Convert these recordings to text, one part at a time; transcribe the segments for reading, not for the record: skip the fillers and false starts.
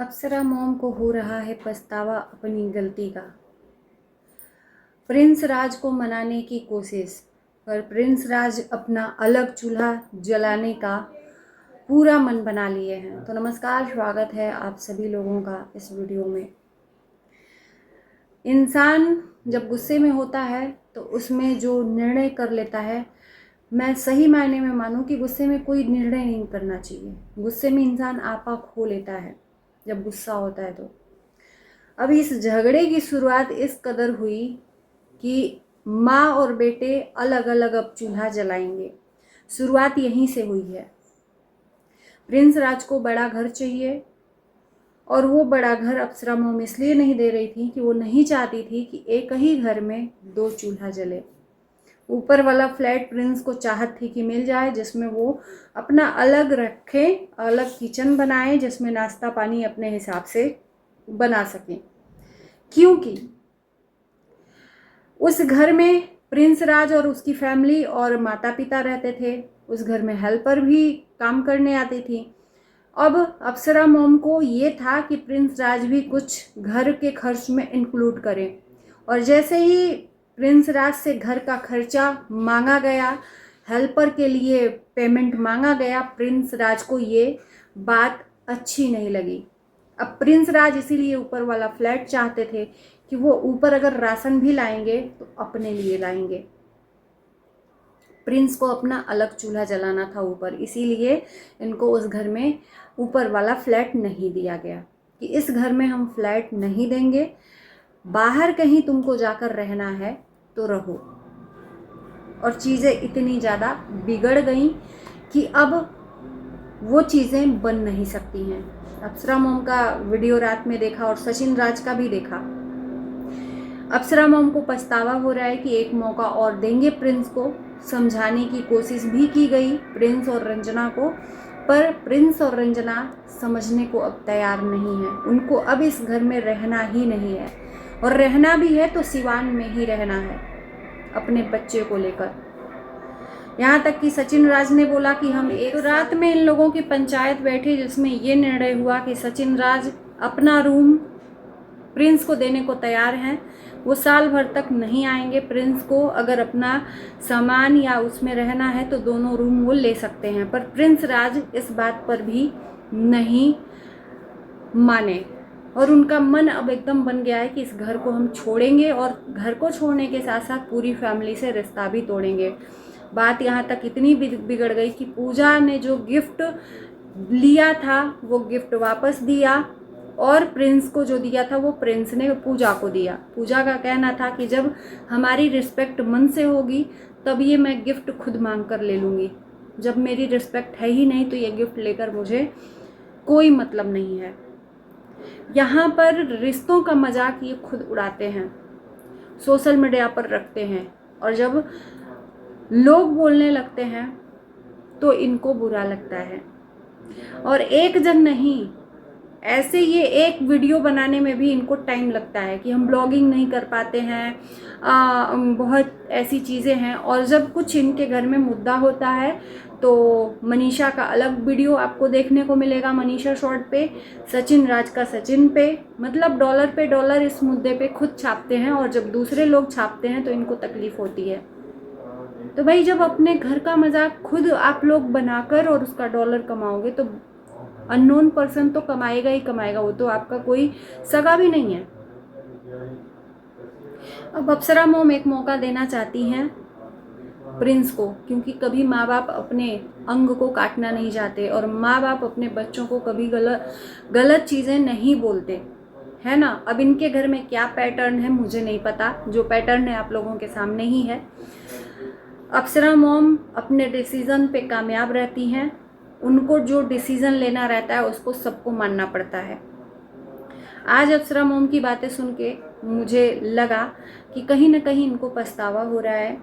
अप्सरा mom को हो रहा है पछतावा अपनी गलती का। प्रिंस राज को मनाने की कोशिश, पर प्रिंस राज अपना अलग चूल्हा जलाने का पूरा मन बना लिए हैं। तो नमस्कार, स्वागत है आप सभी लोगों का इस वीडियो में। इंसान जब गुस्से में होता है तो उसमें जो निर्णय कर लेता है, मैं सही मायने में मानूं कि गुस्से में कोई निर्णय नहीं करना चाहिए। गुस्से में इंसान आपा खो लेता है जब गुस्सा होता है। तो अब इस झगड़े की शुरुआत इस कदर हुई कि माँ और बेटे अलग अलग अब चूल्हा जलाएंगे। शुरुआत यहीं से हुई है। प्रिंस राज को बड़ा घर चाहिए और वो बड़ा घर अप्सरा मॉम इसलिए नहीं दे रही थी कि वो नहीं चाहती थी कि एक ही घर में दो चूल्हा जले। ऊपर वाला फ्लैट प्रिंस को चाहत थी कि मिल जाए, जिसमें वो अपना अलग रखे, अलग किचन बनाए, जिसमें नाश्ता पानी अपने हिसाब से बना सकें। क्योंकि उस घर में प्रिंस राज और उसकी फैमिली और माता पिता रहते थे। उस घर में हेल्पर भी काम करने आती थी। अब अप्सरा मॉम को ये था कि प्रिंस राज भी कुछ घर के खर्च में इंक्लूड करें। और जैसे ही प्रिंस राज से घर का खर्चा मांगा गया, हेल्पर के लिए पेमेंट मांगा गया, प्रिंस राज को ये बात अच्छी नहीं लगी। अब प्रिंस राज इसीलिए ऊपर वाला फ्लैट चाहते थे कि वो ऊपर अगर राशन भी लाएंगे तो अपने लिए लाएंगे। प्रिंस को अपना अलग चूल्हा जलाना था ऊपर, इसीलिए इनको उस घर में ऊपर वाला फ्लैट नहीं दिया गया कि इस घर में हम फ्लैट नहीं देंगे, बाहर कहीं तुमको जाकर रहना है तो रहो। और चीज़ें इतनी ज़्यादा बिगड़ गई कि अब वो चीज़ें बन नहीं सकती हैं। अप्सरा मॉम का वीडियो रात में देखा और सचिन राज का भी देखा। अप्सरा मॉम को पछतावा हो रहा है कि एक मौका और देंगे प्रिंस को। समझाने की कोशिश भी की गई प्रिंस और रंजना को, पर प्रिंस और रंजना समझने को अब तैयार नहीं है। उनको अब इस घर में रहना ही नहीं है, और रहना भी है तो सिवान में ही रहना है अपने बच्चे को लेकर। यहाँ तक कि सचिन राज ने बोला कि हम एक रात में इन लोगों की पंचायत बैठी, जिसमें ये निर्णय हुआ कि सचिन राज अपना रूम प्रिंस को देने को तैयार हैं। वो साल भर तक नहीं आएंगे। प्रिंस को अगर अपना सामान या उसमें रहना है तो दोनों रूम वो ले सकते हैं, पर प्रिंस राज इस बात पर भी नहीं माने। और उनका मन अब एकदम बन गया है कि इस घर को हम छोड़ेंगे, और घर को छोड़ने के साथ साथ पूरी फैमिली से रिश्ता भी तोड़ेंगे। बात यहाँ तक इतनी बिगड़ गई कि पूजा ने जो गिफ्ट लिया था वो गिफ्ट वापस दिया, और प्रिंस को जो दिया था वो प्रिंस ने पूजा को दिया। पूजा का कहना था कि जब हमारी रिस्पेक्ट मन से होगी तब ये मैं गिफ्ट खुद मांग कर ले लूँगी। जब मेरी रिस्पेक्ट है ही नहीं तो ये गिफ्ट लेकर मुझे कोई मतलब नहीं है। यहाँ पर रिश्तों का मजाक ये खुद उड़ाते हैं, सोशल मीडिया पर रखते हैं, और जब लोग बोलने लगते हैं तो इनको बुरा लगता है। और एक जन नहीं, ऐसे ये एक वीडियो बनाने में भी इनको टाइम लगता है कि हम ब्लॉगिंग नहीं कर पाते हैं, बहुत ऐसी चीज़ें हैं। और जब कुछ इनके घर में मुद्दा होता है तो मनीषा का अलग वीडियो आपको देखने को मिलेगा, मनीषा शॉर्ट पे, सचिन राज का सचिन पे, मतलब डॉलर पे डॉलर इस मुद्दे पे खुद छापते हैं। और जब दूसरे लोग छापते हैं तो इनको तकलीफ होती है। तो भाई, जब अपने घर का मजाक खुद आप लोग बनाकर और उसका डॉलर कमाओगे तो अननोन पर्सन तो कमाएगा ही कमाएगा, वो तो आपका कोई सगा भी नहीं है। अब अप्सरा मॉम एक मौका देना चाहती हैं प्रिंस को, क्योंकि कभी माँ बाप अपने अंग को काटना नहीं चाहते, और माँ बाप अपने बच्चों को कभी गलत चीज़ें नहीं बोलते, है ना। अब इनके घर में क्या पैटर्न है मुझे नहीं पता, जो पैटर्न है आप लोगों के सामने ही है। अप्सरा मॉम अपने डिसीज़न पे कामयाब रहती हैं। उनको जो डिसीज़न लेना रहता है उसको सबको मानना पड़ता है। आज अप्सरा मॉम की बातें सुन के मुझे लगा कि कहीं ना कहीं इनको पछतावा हो रहा है।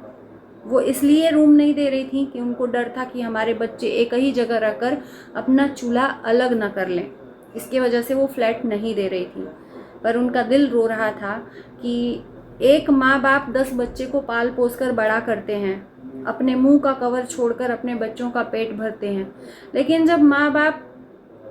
वो इसलिए रूम नहीं दे रही थी कि उनको डर था कि हमारे बच्चे एक ही जगह रहकर अपना चूल्हा अलग ना कर लें, इसके वजह से वो फ्लैट नहीं दे रही थी। पर उनका दिल रो रहा था कि एक माँ बाप 10 बच्चे को पाल पोस कर बड़ा करते हैं, अपने मुंह का कवर छोड़कर अपने बच्चों का पेट भरते हैं, लेकिन जब माँ बाप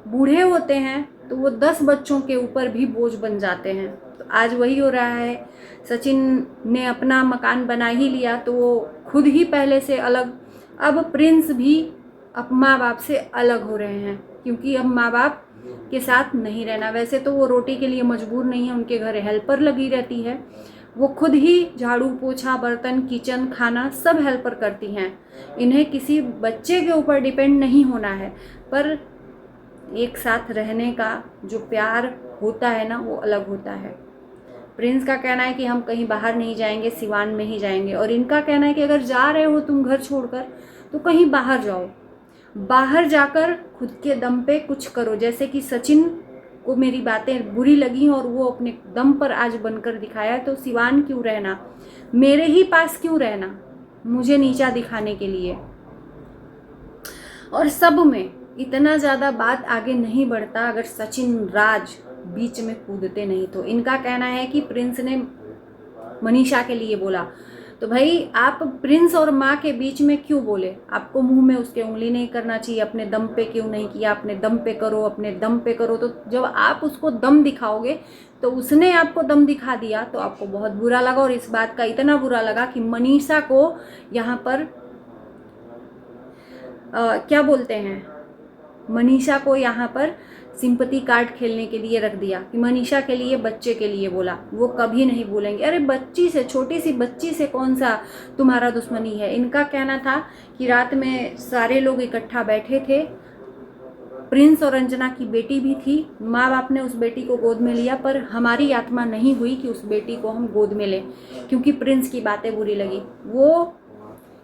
बूढ़े होते हैं तो वो 10 बच्चों के ऊपर भी बोझ बन जाते हैं। तो आज वही हो रहा है। सचिन ने अपना मकान बना ही लिया तो वो खुद ही पहले से अलग, अब प्रिंस भी अब माँ बाप से अलग हो रहे हैं, क्योंकि अब माँ बाप के साथ नहीं रहना। वैसे तो वो रोटी के लिए मजबूर नहीं है, उनके घर हेल्पर लगी रहती है, वो खुद ही झाड़ू पोछा बर्तन किचन खाना सब हेल्पर करती हैं। इन्हें किसी बच्चे के ऊपर डिपेंड नहीं होना है, पर एक साथ रहने का जो प्यार होता है ना वो अलग होता है। प्रिंस का कहना है कि हम कहीं बाहर नहीं जाएंगे, सिवान में ही जाएंगे, और इनका कहना है कि अगर जा रहे हो तुम घर छोड़कर तो कहीं बाहर जाओ, बाहर जाकर खुद के दम पे कुछ करो। जैसे कि सचिन को मेरी बातें बुरी लगी और वो अपने दम पर आज बनकर दिखाया, तो सिवान क्यों रहना, मेरे ही पास क्यों रहना, मुझे नीचा दिखाने के लिए। और सब में इतना ज़्यादा बात आगे नहीं बढ़ता अगर सचिन राज बीच में कूदते नहीं तो। इनका कहना है कि प्रिंस ने मनीषा के लिए बोला, तो भाई आप प्रिंस और माँ के बीच में क्यों बोले, आपको मुंह में उसके उंगली नहीं करना चाहिए, अपने दम पे क्यों नहीं किया, अपने दम पे करो, अपने दम पे करो। तो जब आप उसको दम दिखाओगे तो उसने आपको दम दिखा दिया तो आपको बहुत बुरा लगा, और इस बात का इतना बुरा लगा कि मनीषा को यहाँ पर क्या बोलते हैं, मनीषा को यहाँ पर सिंपैथी कार्ड खेलने के लिए रख दिया कि मनीषा के लिए बच्चे के लिए बोला। वो कभी नहीं बोलेंगे, अरे बच्ची से, छोटी सी बच्ची से कौन सा तुम्हारा दुश्मनी है। इनका कहना था कि रात में सारे लोग इकट्ठा बैठे थे, प्रिंस और अंजना की बेटी भी थी, माँ बाप ने उस बेटी को गोद में लिया, पर हमारी आत्मा नहीं हुई कि उस बेटी को हम गोद में लें, क्योंकि प्रिंस की बातें बुरी लगी। वो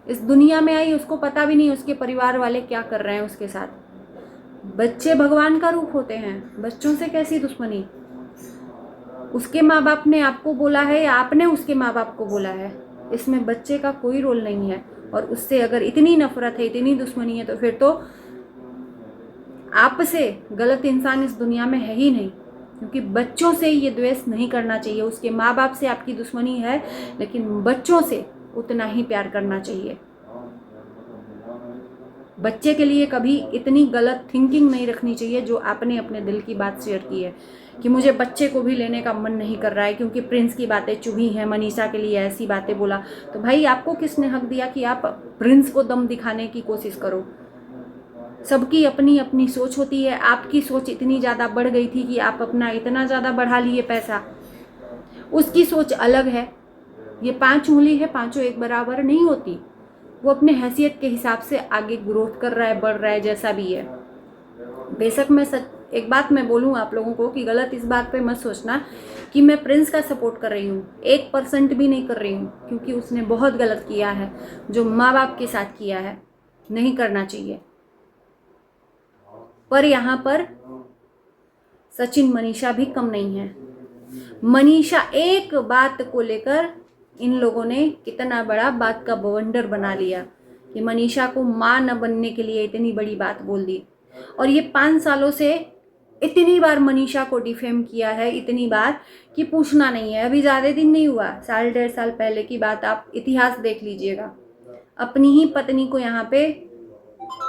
इस दुनिया में आई, उसको पता भी नहीं उसके परिवार वाले क्या कर रहे हैं उसके साथ। बच्चे भगवान का रूप होते हैं, बच्चों से कैसी दुश्मनी। उसके माँ बाप ने आपको बोला है या आपने उसके माँ बाप को बोला है, इसमें बच्चे का कोई रोल नहीं है। और उससे अगर इतनी नफरत है, इतनी दुश्मनी है, तो फिर तो आपसे गलत इंसान इस दुनिया में है ही नहीं, क्योंकि बच्चों से ये द्वेष नहीं करना चाहिए। उसके माँ बाप से आपकी दुश्मनी है, लेकिन बच्चों से उतना ही प्यार करना चाहिए। बच्चे के लिए कभी इतनी गलत थिंकिंग नहीं रखनी चाहिए जो आपने अपने दिल की बात शेयर की है कि मुझे बच्चे को भी लेने का मन नहीं कर रहा है क्योंकि प्रिंस की बातें चुभी हैं, मनीषा के लिए ऐसी बातें बोला। तो भाई आपको किसने हक दिया कि आप प्रिंस को दम दिखाने की कोशिश करो। सबकी अपनी अपनी सोच होती है। आपकी सोच इतनी ज़्यादा बढ़ गई थी कि आप अपना इतना ज़्यादा बढ़ा लिए पैसा, उसकी सोच अलग है। ये 5 उंगली है, पांचों एक बराबर नहीं होती। वो अपने हैसियत के हिसाब से आगे ग्रोथ कर रहा है, बढ़ रहा है, जैसा भी है। बेशक मैं एक बात मैं बोलूँ आप लोगों को कि गलत इस बात पे मत सोचना कि मैं प्रिंस का सपोर्ट कर रही हूँ, 1% भी नहीं कर रही हूँ, क्योंकि उसने बहुत गलत किया है जो माँ बाप के साथ किया है, नहीं करना चाहिए। पर यहाँ पर सचिन मनीषा भी कम नहीं है। मनीषा एक बात को लेकर इन लोगों ने कितना बड़ा बात का बवंडर बना लिया कि मनीषा को माँ न बनने के लिए इतनी बड़ी बात बोल दी। और ये 5 सालों से इतनी बार मनीषा को डिफेम किया है, इतनी बार कि पूछना नहीं है। अभी ज़्यादा दिन नहीं हुआ, 1.5 साल पहले की बात, आप इतिहास देख लीजिएगा। अपनी ही पत्नी को यहाँ पे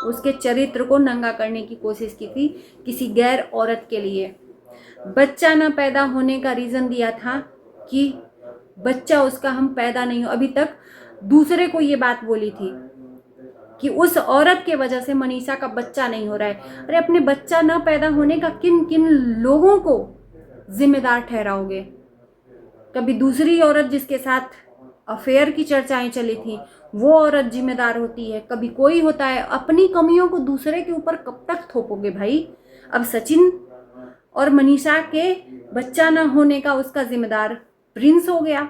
उसके चरित्र को नंगा करने की कोशिश की थी किसी गैर औरत के लिए। बच्चा न पैदा होने का रीज़न दिया था कि बच्चा उसका हम पैदा नहीं हो। अभी तक दूसरे को ये बात बोली थी कि उस औरत के वजह से मनीषा का बच्चा नहीं हो रहा है। अरे अपने बच्चा न पैदा होने का किन किन लोगों को जिम्मेदार ठहराओगे। कभी दूसरी औरत जिसके साथ अफेयर की चर्चाएं चली थी वो औरत जिम्मेदार होती है, कभी कोई होता है। अपनी कमियों को दूसरे के ऊपर कब तक थोपोगे भाई। अब सचिन और मनीषा के बच्चा न होने का उसका जिम्मेदार प्रिंस हो गया।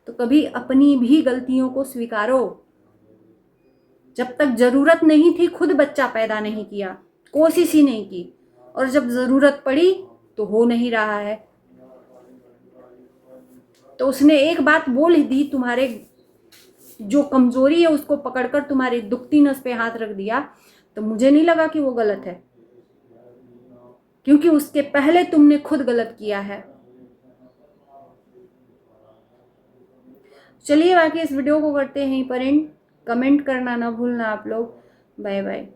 तो कभी अपनी भी गलतियों को स्वीकारो। जब तक जरूरत नहीं थी खुद बच्चा पैदा नहीं किया, कोशिश ही नहीं की, और जब जरूरत पड़ी तो हो नहीं रहा है। तो उसने एक बात बोल दी, तुम्हारे जो कमजोरी है उसको पकड़कर तुम्हारी दुखती नस पे हाथ रख दिया, तो मुझे नहीं लगा कि वो गलत है, क्योंकि उसके पहले तुमने खुद गलत किया है। चलिए बाकी इस वीडियो को करते हैं यहीं पर एंड। कमेंट करना ना भूलना आप लोग। Bye bye.